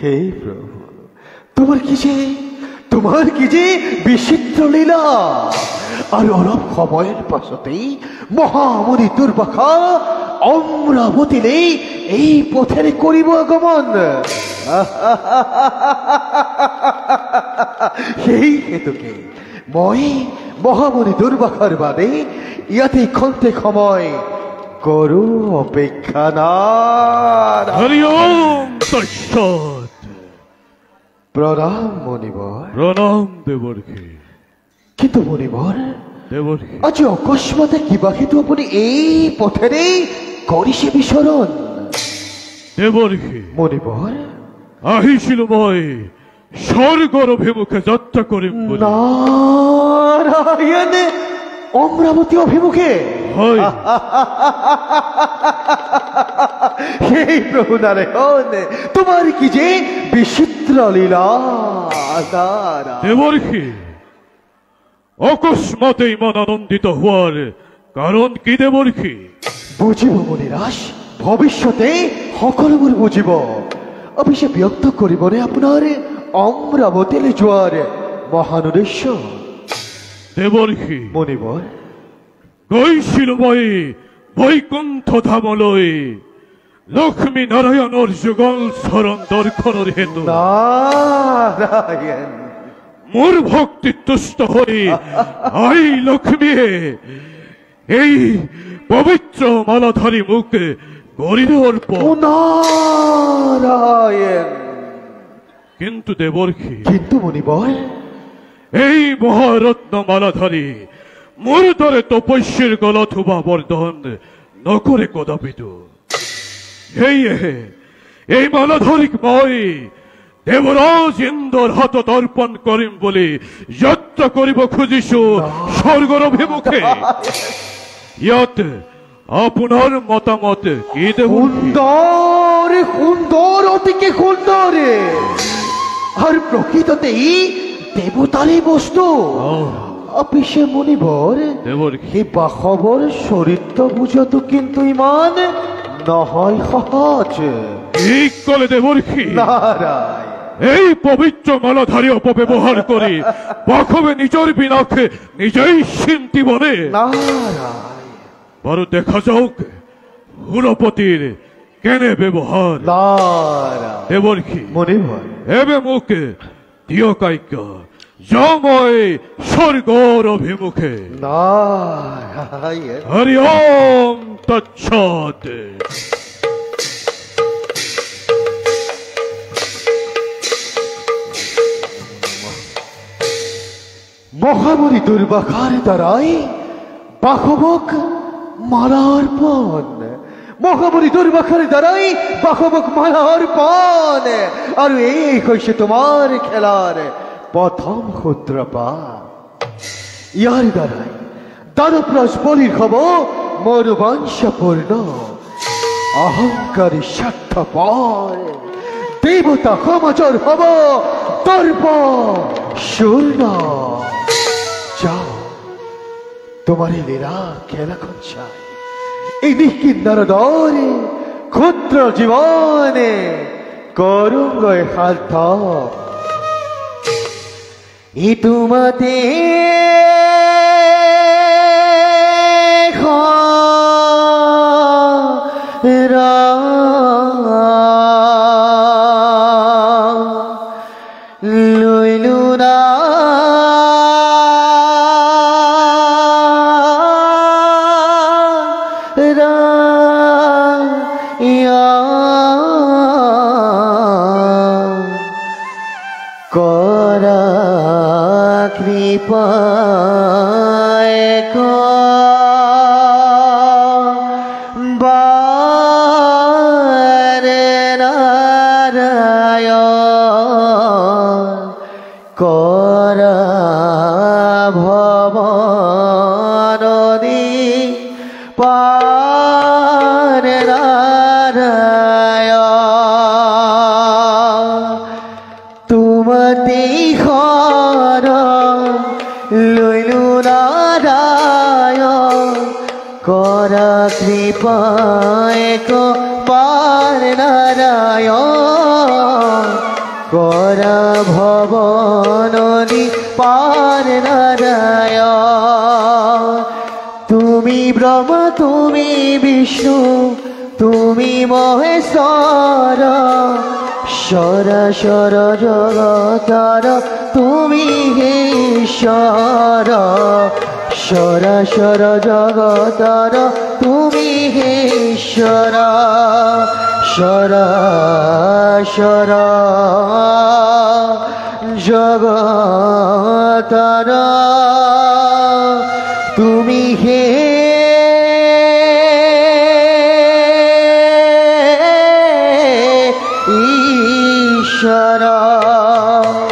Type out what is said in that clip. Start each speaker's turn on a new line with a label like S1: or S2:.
S1: হে প্রভু, তোমার কি যে বিচিত্র লীলা। আর অলপ সময়ের পাছতেই মহামুনি দুর্বাসা অমরাবতীলে এই পথেৰে কৰিব আগমন। সেই হেতুকে মই মহামুনি দুর্বাসাৰ বাদে ইয়াতে খন্তেক সময় করু অপেক্ষা না।
S2: হরি ওম তৎসৎ।
S1: প্রণাম মণিবর।
S2: প্রণাম দেবর্ষি।
S1: কিন্তু মণিবর,
S2: দেবর্ষি
S1: আজি অকস্মাতে কিবা হেতু আপুনি এই পথেৰে কৰিছে বিচৰণ?
S2: দেবর্ষি
S1: মণিবর,
S2: আহিছিল মই স্বর্গৰ অভিমুখে যাত্ৰা কৰিম বুলি।
S1: নারায়ণ, অমরাবতী অভিমুখে?
S2: হয়।
S1: সেই প্রভু নারায়ণ, তোমার কি যে বিচিত্র লীলা।
S2: দেবর্ষি, অকস্মাতে ইমান আনন্দিত হওয়ার কারণ কি দেবর্ষি?
S1: বুঝিব মনিরাস, ভবিষ্যতে সকলোবোৰ বুঝিব। অৱশ্যে ব্যক্ত কৰিবনে আপোনাৰ অমরাবতীলৈ যোৱাৰ মহান উদ্দেশ্য?
S2: দেবর্ষি,
S1: মণিবৰ,
S2: গৈছিল মই বৈকুণ্ঠ ধামলৈ লক্ষ্মী নারায়ণৰ যুগল চৰণ দৰ্শনৰ হেতু।
S1: নারায়ণ,
S2: মোৰ ভক্তি তুষ্ট হৈ আই লক্ষ্মীয়ে এই পবিত্র মালাধারী মুখ করিল অর্পণ।
S1: নারায়ণ।
S2: কিন্তু দেবর্ষি,
S1: কিন্তু মণিবৰ,
S2: এই মহারত্ন মালাধারী মোর দরে তপস্যের গলা থুবা বর্ধন নকরে কদাপিত। এই মালাধারিক মই দেবরাজ ইন্দ্র হাত অর্পণ করিম বলে যাত্রা করিব খুঁজিছো স্বর্গর অভিমুখে। ইয়াত আপনার মতামত কি দেবর্ষি?
S1: সুন্দর, সুন্দর, অতিকে সুন্দর। আর প্রকৃততেই দেবতারই বস্তু। অপিসে মণিবৰ, সেই বাসৱৰ চৰিত্ৰ বুজোৱাটো কিন্তু ইমান নহয় সহজ।
S2: ঠিক কলে দেবর্ষি।
S1: নারায়ণ,
S2: এই পবিত্র মালাধারী অপব্যবহার করে বাসবে নিজের বিনাশে নিজেই চিন্তি বনে।
S1: নারায়ণ,
S2: বড় দেখা যাওক হুলপতির কেনে ব্যবহার।
S1: নারায়ণ।
S2: দেবর্ষি,
S1: মণিবৰ,
S2: এবে মুখ দিয় কাইক্য জময় স্বর্গর অভিমুখে।
S1: নারায়ণ।
S2: হরি ওম তৎসৎ।
S1: মহামুনি দুর্বাসার দ্বারাই বাসৱক মালা অৰ্পণ। মহামুনি দুর্বাসার দ্বারাই বাসৱক মালা অৰ্পণ। আৰু এই হৈছে তোমাৰ খেলাৰ প্ৰথম সূত্ৰপাত। ইয়াৰ দ্বাৰাই দানৱৰাজ বলিৰ হ'ব মনোবাঞ্ছাপূৰ্ণ, অহংকাৰী স্বাৰ্থপৰ। দেৱতা সমাজৰ হ'ব দৰ্প শূন্য। যাও, তোমার এই লীলা খেলাখন চাই। এই নিঃকিন্নর দরে ক্ষুদ্র জীবনে করুঙ্গ সার্থ। ই তোমাতে পার পায়ক পার নারায়ণ করা ভবননি পার নারায়ণ তুমি ব্রহ্মা তুমি বিষ্ণু তুমি মহেশ্বর সরাসর জগতার তুমি ঈশ্বর সরাসর জগতার তুমি ঈশ্বর সরাসর জগতার তুমি হে ঈশ্বর।